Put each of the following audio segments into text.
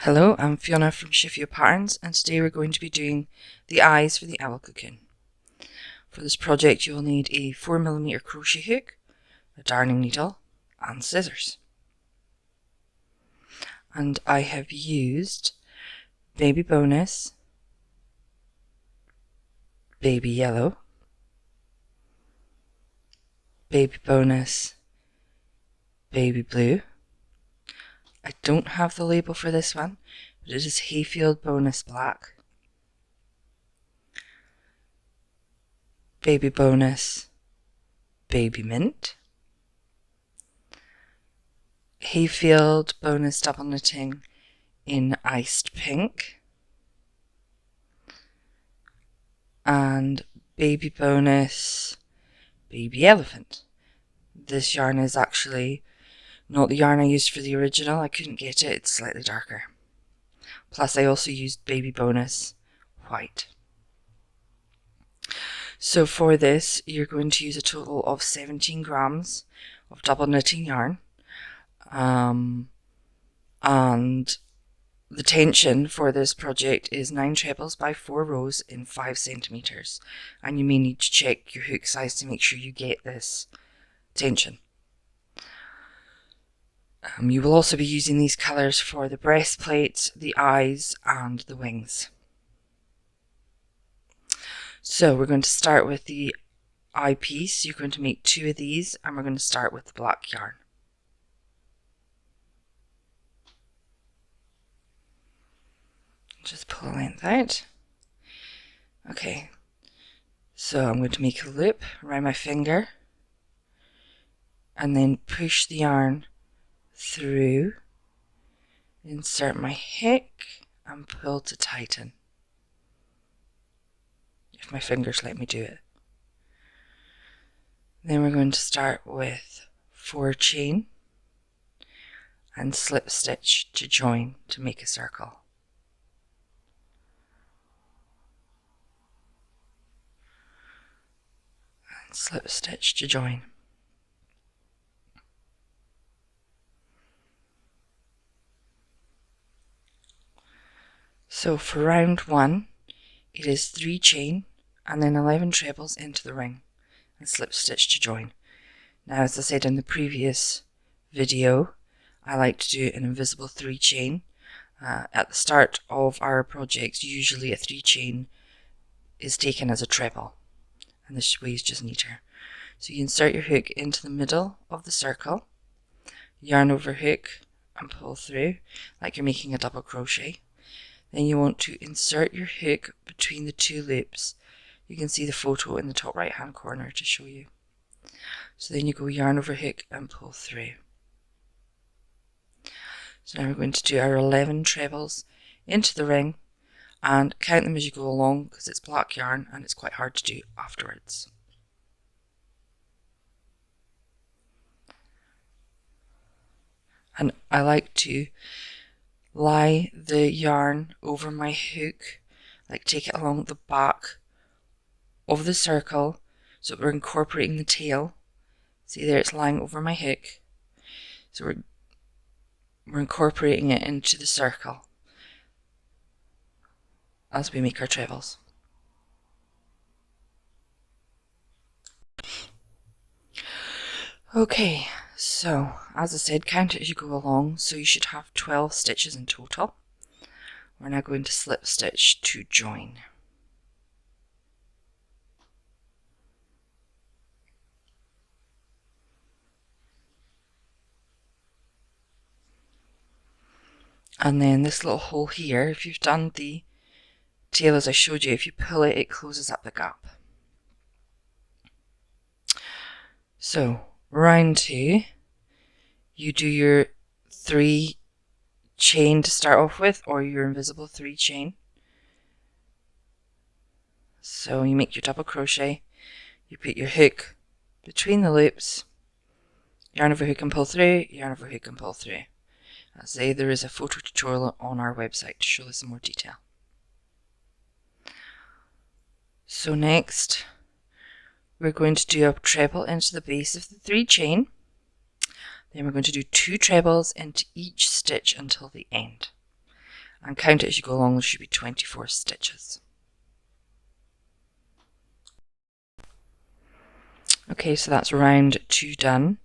Hello, I'm Fiona from ShiFio's Patterns, and today we're going to be doing the eyes for the owl cocoon. For this project you will need a 4mm crochet hook, a darning needle and scissors. And I have used baby bonus, baby yellow, baby bonus, baby blue. I don't have the label for this one, but it is Hayfield bonus black, baby bonus, baby mint, Hayfield bonus double knitting in iced pink, and baby bonus baby elephant. This yarn is actually not the yarn I used for the original. I couldn't get it, it's slightly darker. Plus I also used baby bonus white. So for this you're going to use a total of 17 grams of double knitting yarn, and the tension for this project is 9 trebles by 4 rows in 5 centimeters, and you may need to check your hook size to make sure you get this tension. You will also be using these colours for the breastplate, the eyes and the wings. So we're going to start with the eyepiece. You're going to make 2 of these, and we're going to start with the black yarn. Just pull a length out. Okay, so I'm going to make a loop around my finger and then push the yarn through, insert my hook and pull to tighten, if my fingers let me do it. Then we're going to start with 4 chain and slip stitch to join to make a circle. And slip stitch to join. So for round 1 it is 3 chain and then 11 trebles into the ring and slip stitch to join. Now, as I said in the previous video, I like to do an invisible 3 chain. At the start of our projects usually a 3 chain is taken as a treble, and this way is just neater. So you insert your hook into the middle of the circle, yarn over hook and pull through like you're making a double crochet. Then you want to insert your hook between the 2 loops. You can see the photo in the top right hand corner to show you. So then you go yarn over hook and pull through. So now we're going to do our 11 trebles into the ring and count them as you go along, because it's black yarn and it's quite hard to do afterwards. And I like to lie the yarn over my hook, like take it along the back of the circle so we're incorporating the tail. See there, it's lying over my hook, so we're incorporating it into the circle as we make our trebles. Okay, so as I said, count it as you go along, so you should have 12 stitches in total. We're now going to slip stitch to join. And then this little hole here, if you've done the tail as I showed you, if you pull it, it closes up the gap. So round 2, you do your 3 chain to start off with, or your invisible 3 chain. So you make your double crochet, you put your hook between the loops, yarn over hook and pull through, yarn over hook and pull through. As I say, there is a photo tutorial on our website to show this in more detail. So next we're going to do a treble into the base of the 3 chain. Then we're going to do 2 trebles into each stitch until the end. and count it as you go along. There should be 24 stitches. Okay, so that's round 2 done.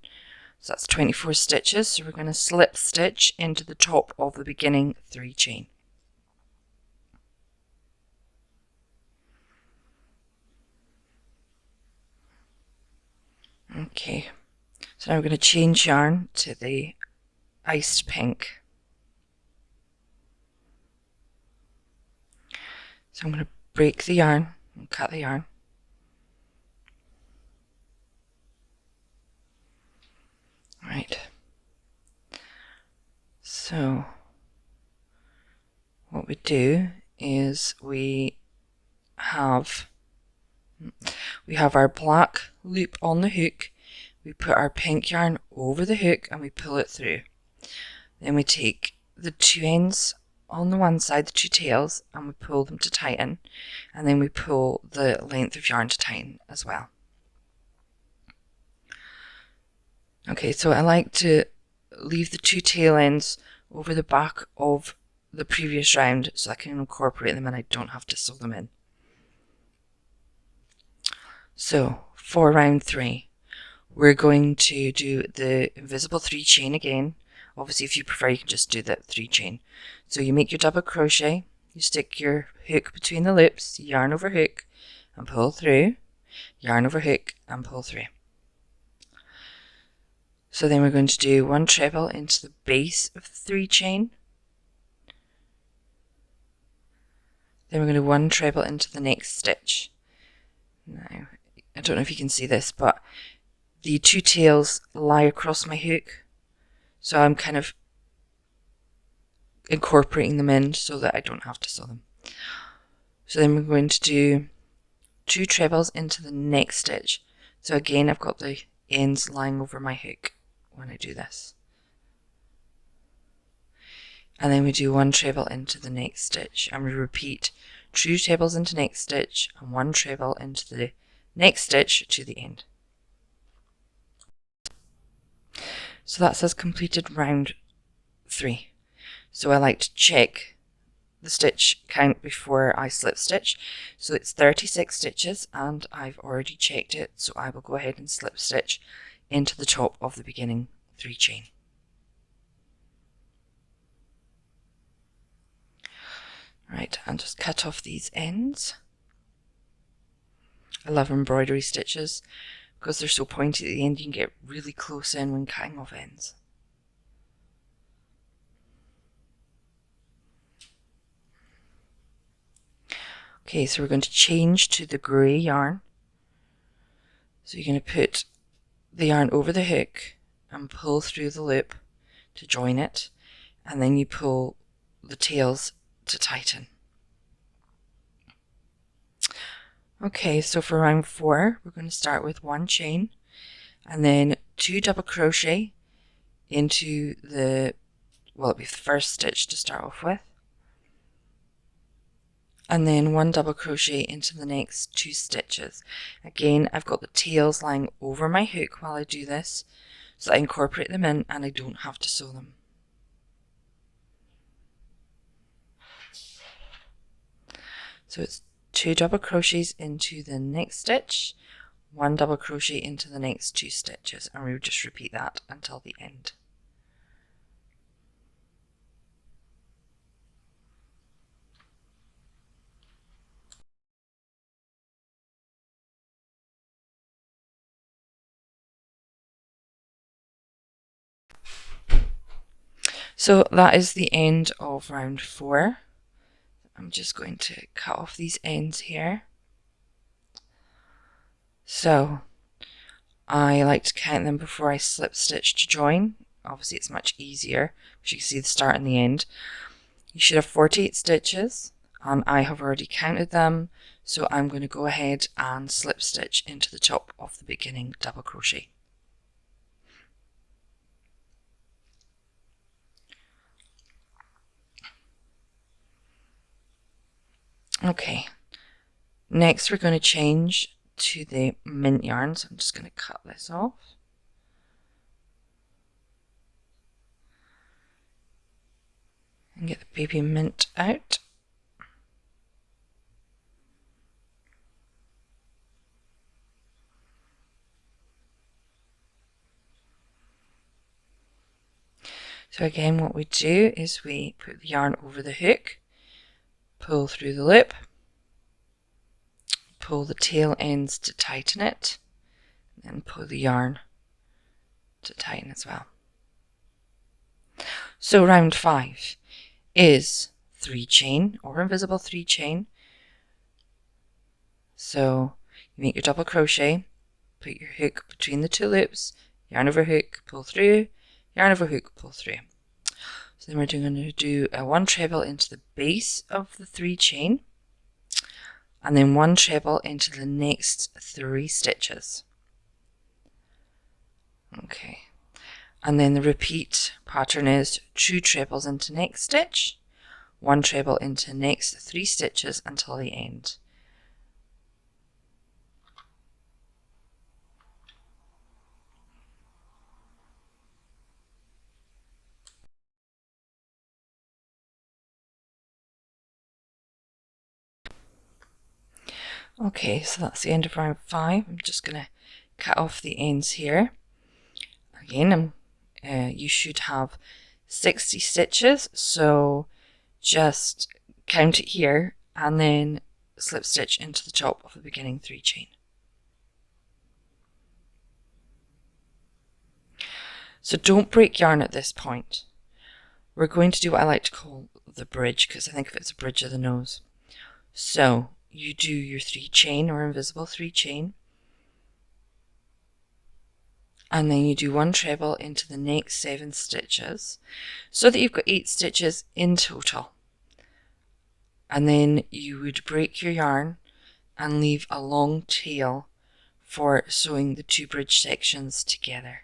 So that's 24 stitches. So we're going to slip stitch into the top of the beginning 3 chain. Okay, so now we're going to change yarn to the iced pink. So I'm going to break the yarn and cut the yarn. Right. So what we do is we have our black loop on the hook. We put our pink yarn over the hook and we pull it through. Then we take the 2 ends on the one side, the 2 tails, and we pull them to tighten, and then we pull the length of yarn to tighten as well. Okay, so I like to leave the 2 tail ends over the back of the previous round so I can incorporate them and I don't have to sew them in. So for round 3, we're going to do the invisible 3 chain again. Obviously, if you prefer, you can just do the 3 chain. So you make your double crochet, you stick your hook between the loops, yarn over hook and pull through, yarn over hook and pull through. So then we're going to do 1 treble into the base of the 3 chain. Then we're going to 1 treble into the next stitch. Now, I don't know if you can see this, but the 2 tails lie across my hook. So I'm kind of incorporating them in so that I don't have to sew them. So then we're going to do 2 trebles into the next stitch. So again, I've got the ends lying over my hook when I do this. And then we do 1 treble into the next stitch, and we repeat 2 trebles into next stitch and 1 treble into the next stitch to the end. So that says completed round 3. So I like to check the stitch count before I slip stitch. So it's 36 stitches and I've already checked it, so I will go ahead and slip stitch into the top of the beginning 3 chain. Right, and just cut off these ends. I love embroidery stitches because they're so pointy at the end, you can get really close in when cutting off ends. Okay, so we're going to change to the grey yarn. So you're going to put the yarn over the hook and pull through the loop to join it, and then you pull the tails to tighten. Okay, so for round 4, we're going to start with 1 chain and then 2 double crochet into the, well, it'll be the first stitch to start off with, and then 1 double crochet into the next 2 stitches. Again, I've got the tails lying over my hook while I do this, so I incorporate them in and I don't have to sew them. So it's 2 double crochets into the next stitch, 1 double crochet into the next 2 stitches, and we'll just repeat that until the end. So that is the end of round 4. I'm just going to cut off these ends here. So I like to count them before I slip stitch to join. Obviously it's much easier because you can see the start and the end. You should have 48 stitches and I have already counted them, so I'm going to go ahead and slip stitch into the top of the beginning double crochet. Okay, next we're going to change to the mint yarn, so I'm just going to cut this off. and get the baby mint out. So again, what we do is we put the yarn over the hook, pull through the loop, pull the tail ends to tighten it, and pull the yarn to tighten as well. So round 5 is 3 chain or invisible 3 chain. So you make your double crochet, put your hook between the 2 loops, yarn over hook, pull through, yarn over hook, pull through. So then we're going to do a 1 treble into the base of the 3 chain, and then 1 treble into the next 3 stitches. Okay, and then the repeat pattern is 2 trebles into next stitch, 1 treble into next 3 stitches until the end. Okay, so that's the end of round 5. I'm just going to cut off the ends here. Again, you should have 60 stitches, so just count it here and then slip stitch into the top of the beginning 3 chain. So don't break yarn at this point. We're going to do what I like to call the bridge, because I think of it as a bridge of the nose. So you do your 3 chain or invisible 3 chain, and then you do 1 treble into the next 7 stitches, so that you've got 8 stitches in total. And then you would break your yarn and leave a long tail for sewing the 2 bridge sections together.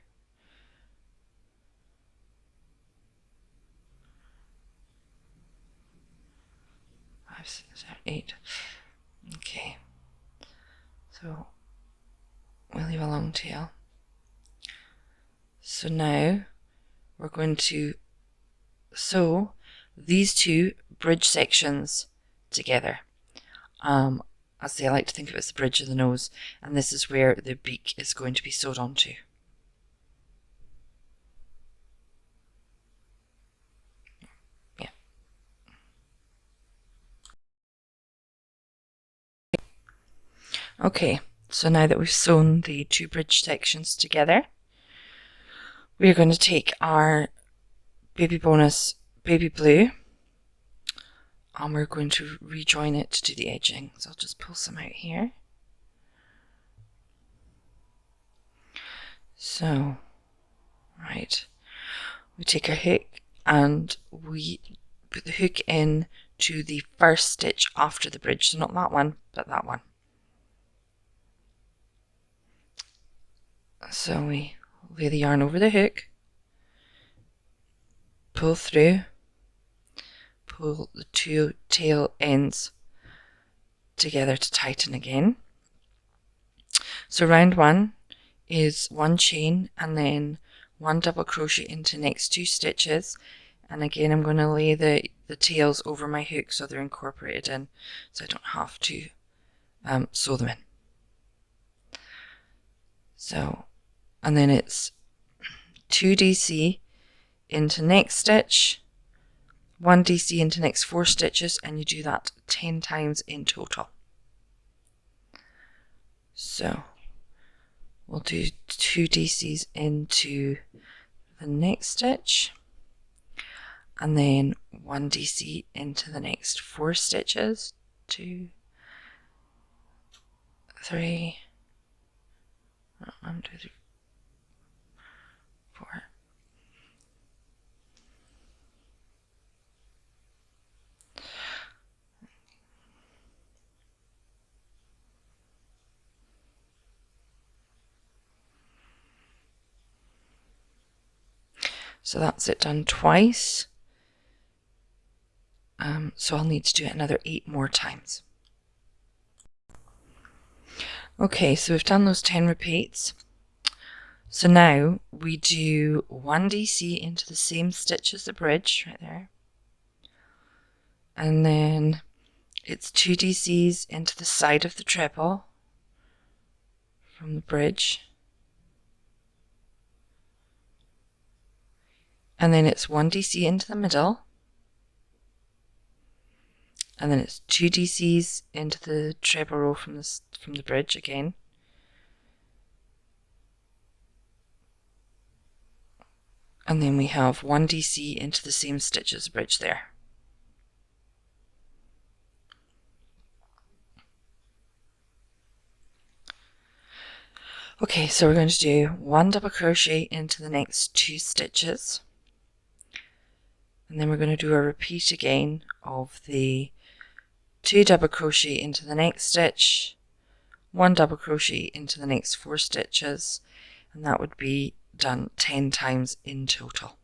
Five, 6, 7, 8. Okay, so we'll leave a long tail. So now we're going to sew these 2 bridge sections together. As I like to think of it as the bridge of the nose, and this is where the beak is going to be sewed onto. Yeah. Okay, so now that we've sewn the 2 bridge sections together, we're going to take our baby bonus baby blue and we're going to rejoin it to the edging. So I'll just pull some out here. So, right, we take our hook and we put the hook in to the first stitch after the bridge, so not that one, but that one. So we lay the yarn over the hook, pull through, pull the 2 tail ends together to tighten again. So round 1 is 1 chain and then 1 double crochet into next 2 stitches, and again I'm going to lay the tails over my hook so they're incorporated in, so I don't have to sew them in. So, and then it's 2 DC into next stitch, 1 DC into next 4 stitches, and you do that 10 times in total. So we'll do 2 DCs into the next stitch, and then 1 DC into the next 4 stitches, 2, 3, 1, 2, 3, 4. So that's it done twice. So I'll need to do it another 8 more times. Okay, so we've done those 10 repeats. So now we do 1 DC into the same stitch as the bridge, right there. and then it's 2 DCs into the side of the treble from the bridge, and then it's 1 DC into the middle, and then it's 2 DCs into the treble row from the bridge again, and then we have 1 DC into the same stitch as the bridge there. Okay, so we're going to do 1 double crochet into the next 2 stitches, and then we're going to do a repeat again of the 2 double crochet into the next stitch, 1 double crochet into the next 4 stitches, and that would be done 10 times in total.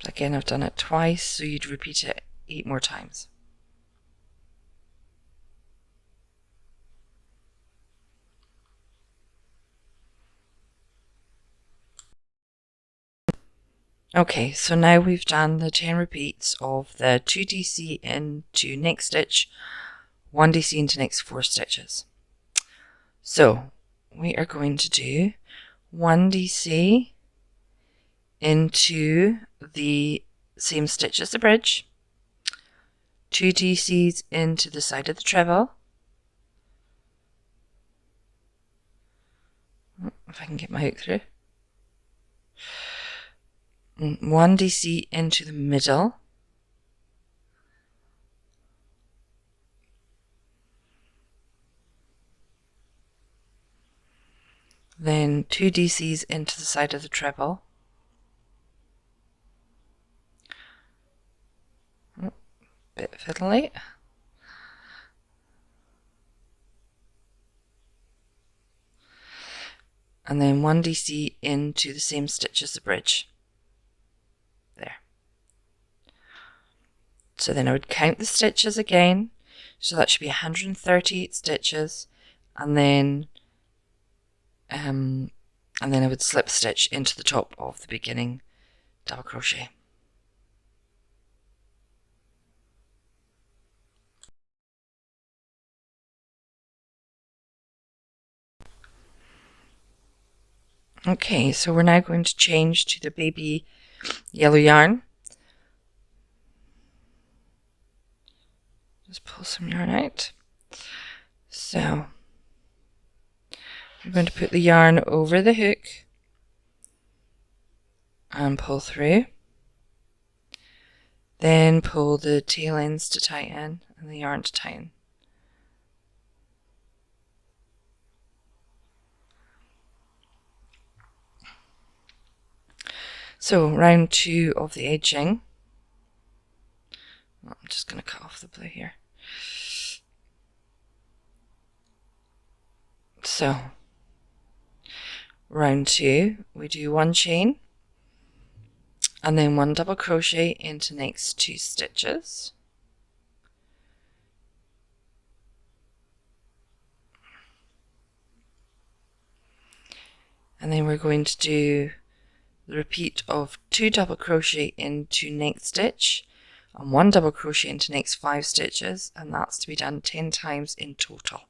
Again, I've done it twice, so you'd repeat it 8 more times. Okay, so now we've done the 10 repeats of the 2 DC into next stitch, 1 DC into next 4 stitches. So we are going to do 1 DC into the same stitch as the bridge, 2 DCs into the side of the treble, if I can get my hook through, 1 DC into the middle, then 2 DCs into the side of the treble, bit fiddly, and then 1 DC into the same stitch as the bridge. There. So then I would count the stitches again, so that should be 138 stitches, and then I would slip stitch into the top of the beginning double crochet. Okay, so we're now going to change to the baby yellow yarn. Just pull some yarn out. So I'm going to put the yarn over the hook and pull through. Then pull the tail ends to tighten and the yarn to tighten. So round 2 of the edging. I'm just going to cut off the blue here. So round 2 we do 1 chain and then 1 double crochet into next 2 stitches, and then we're going to do the repeat of 2 double crochet into next stitch and 1 double crochet into next 5 stitches, and that's to be done 10 times in total.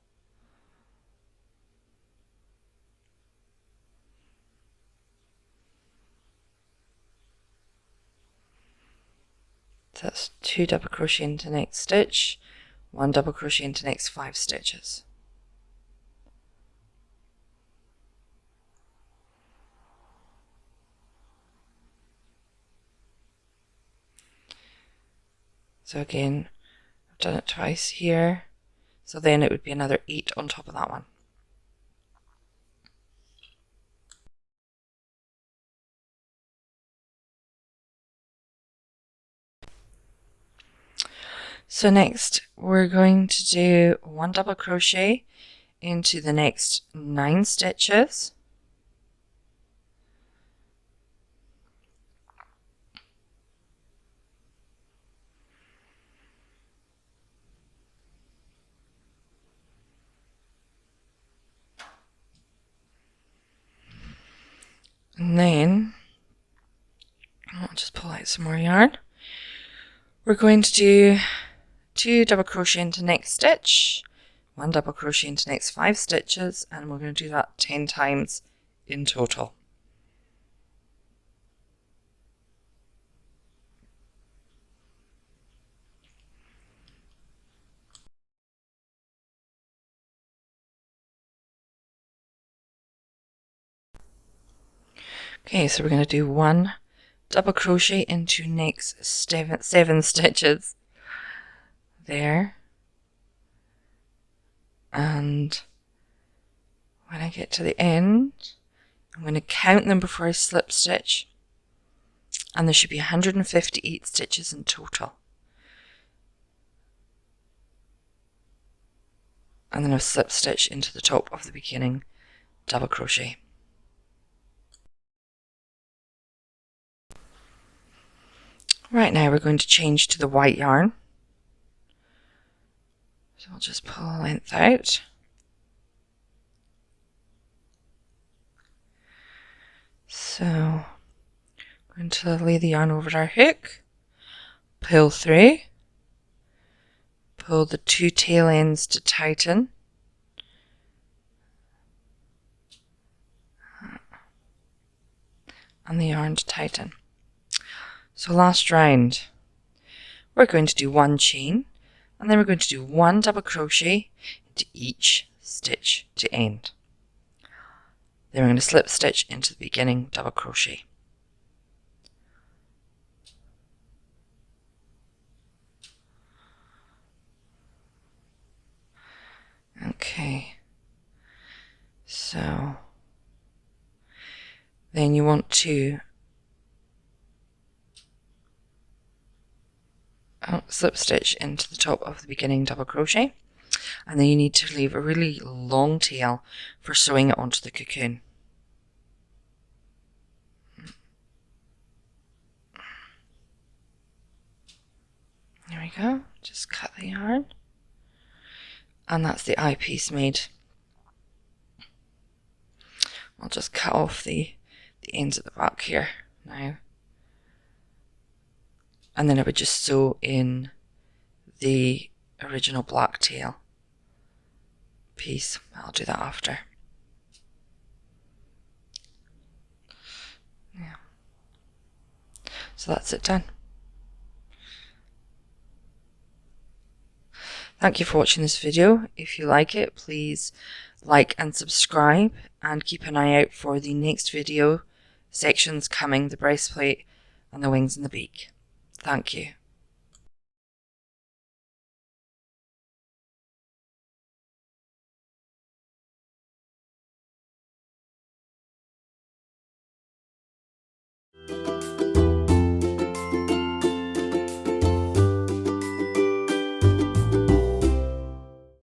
So that's 2 double crochet into next stitch, 1 double crochet into next 5 stitches. So again, I've done it twice here, so then it would be another 8 on top of that one. So next we're going to do 1 double crochet into the next 9 stitches, and then just pull out some more yarn. We're going to do 2 double crochet into next stitch, 1 double crochet into next 5 stitches, and we're going to do that 10 times in total. Okay, so we're going to do 1 double crochet into next 7 stitches there, and when I get to the end I'm going to count them before I slip stitch, and there should be 158 stitches in total, and then I'll slip stitch into the top of the beginning double crochet. Right, now we're going to change to the white yarn. So I'll just pull a length out. So I'm going to lay the yarn over our hook, pull through, pull the 2 tail ends to tighten, and the yarn to tighten. So last round, we're going to do 1 chain, and then we're going to do 1 double crochet into each stitch to end. Then we're going to slip stitch into the beginning double crochet. Okay, so then you want to slip stitch into the top of the beginning double crochet, and then you need to leave a really long tail for sewing it onto the cocoon. There we go, just cut the yarn, and that's the eyepiece made. I'll just cut off the ends at the back here now, and then I would just sew in the original black tail piece. I'll do that after. Yeah. So that's it done. Thank you for watching this video. If you like it, please like and subscribe, and keep an eye out for the next video sections coming, the breastplate and the wings and the beak. Thank you.